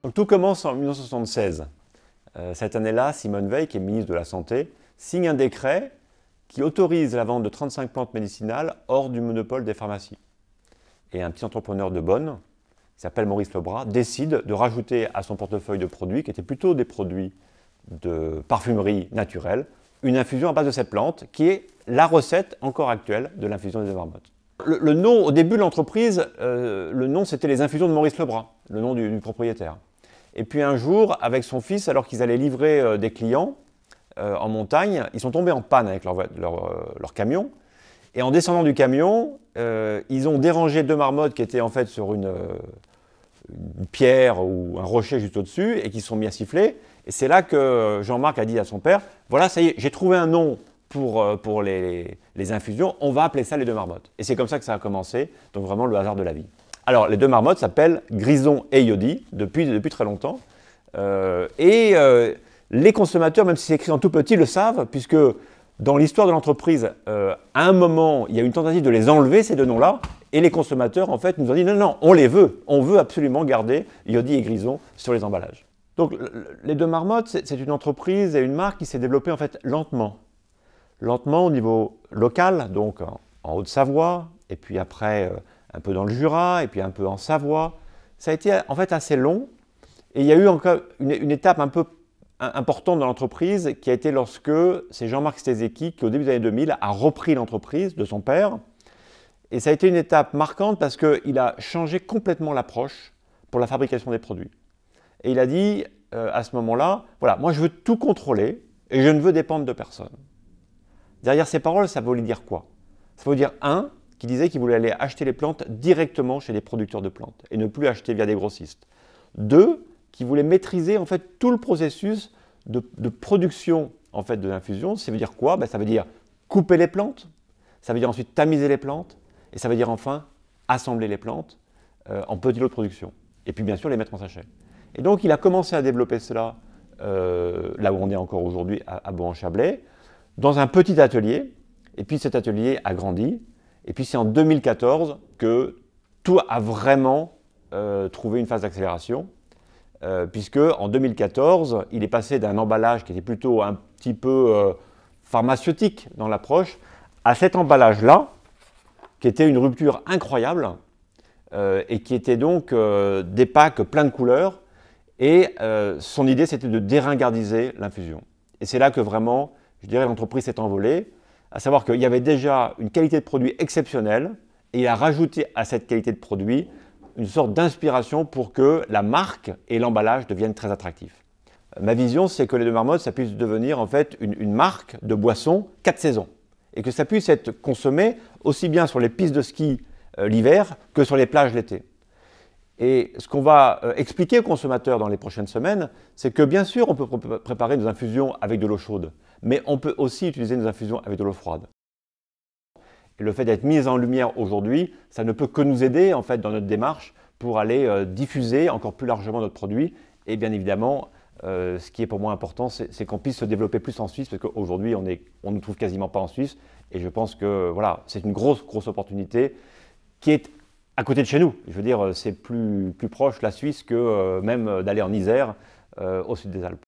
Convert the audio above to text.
Donc tout commence en 1976. Cette année-là, Simone Veil, qui est ministre de la Santé, signe un décret qui autorise la vente de 35 plantes médicinales hors du monopole des pharmacies. Et un petit entrepreneur de Bonn, qui s'appelle Maurice Lebras, décide de rajouter à son portefeuille de produits, qui étaient plutôt des produits de parfumerie naturelle, une infusion à base de cette plante, qui est la recette encore actuelle de l'infusion des marmottes. Le nom, au début de l'entreprise, le nom c'était les infusions de Maurice Lebras, le nom du propriétaire. Et puis un jour, avec son fils, alors qu'ils allaient livrer des clients en montagne, ils sont tombés en panne avec leur camion. Et en descendant du camion, ils ont dérangé deux marmottes qui étaient en fait sur une pierre ou un rocher juste au-dessus et qui se sont mis à siffler. Et c'est là que Jean-Marc a dit à son père, voilà, ça y est, j'ai trouvé un nom pour les infusions, on va appeler ça les deux marmottes. Et c'est comme ça que ça a commencé, donc vraiment le hasard de la vie. Alors, les deux marmottes s'appellent Grison et Yodi depuis très longtemps. Les consommateurs, même si c'est écrit en tout petit, le savent, puisque dans l'histoire de l'entreprise, à un moment, il y a eu une tentative de les enlever, ces deux noms-là, et les consommateurs, en fait, nous ont dit non, non, on les veut. On veut absolument garder Yodi et Grison sur les emballages. Donc, les deux marmottes, c'est une entreprise et une marque qui s'est développée, en fait, lentement. Lentement au niveau local, donc en Haute-Savoie, et puis après un peu dans le Jura, et puis un peu en Savoie. Ça a été en fait assez long, et il y a eu encore une étape un peu importante dans l'entreprise qui a été lorsque c'est Jean-Marc Stezeki qui, au début des années 2000, a repris l'entreprise de son père. Et ça a été une étape marquante parce qu'il a changé complètement l'approche pour la fabrication des produits. Et il a dit à ce moment-là, voilà, moi je veux tout contrôler et je ne veux dépendre de personne. Derrière ces paroles, ça voulait dire quoi? Ça veut dire, un, qui disait qu'il voulait aller acheter les plantes directement chez les producteurs de plantes et ne plus acheter via des grossistes. Deux, qui voulait maîtriser en fait tout le processus de production en fait de l'infusion. Ça veut dire quoi? Ça veut dire couper les plantes, ça veut dire ensuite tamiser les plantes, et ça veut dire enfin assembler les plantes en petits lots de production. Et puis bien sûr les mettre en sachet. Et donc il a commencé à développer cela là où on est encore aujourd'hui à Bohan-Chablais, dans un petit atelier, et puis cet atelier a grandi, et puis c'est en 2014 que tout a vraiment trouvé une phase d'accélération, puisque en 2014, il est passé d'un emballage qui était plutôt un petit peu pharmaceutique dans l'approche, à cet emballage-là, qui était une rupture incroyable, et qui était donc des packs pleins de couleurs, et son idée c'était de déringardiser l'infusion. Et c'est là que vraiment, je dirais, l'entreprise s'est envolée, à savoir qu'il y avait déjà une qualité de produit exceptionnelle, et il a rajouté à cette qualité de produit une sorte d'inspiration pour que la marque et l'emballage deviennent très attractifs. Ma vision, c'est que les deux marmottes, ça puisse devenir en fait une marque de boisson 4 saisons, et que ça puisse être consommé aussi bien sur les pistes de ski l'hiver que sur les plages l'été. Et ce qu'on va expliquer aux consommateurs dans les prochaines semaines, c'est que bien sûr, on peut préparer nos infusions avec de l'eau chaude, mais on peut aussi utiliser nos infusions avec de l'eau froide. Et le fait d'être mis en lumière aujourd'hui, ça ne peut que nous aider en fait dans notre démarche pour aller diffuser encore plus largement notre produit. Et bien évidemment, ce qui est pour moi important, c'est qu'on puisse se développer plus en Suisse, parce qu'aujourd'hui, on ne nous trouve quasiment pas en Suisse. Et je pense que voilà, c'est une grosse opportunité qui est à côté de chez nous. Je veux dire, c'est plus proche la Suisse que même d'aller en Isère, au sud des Alpes.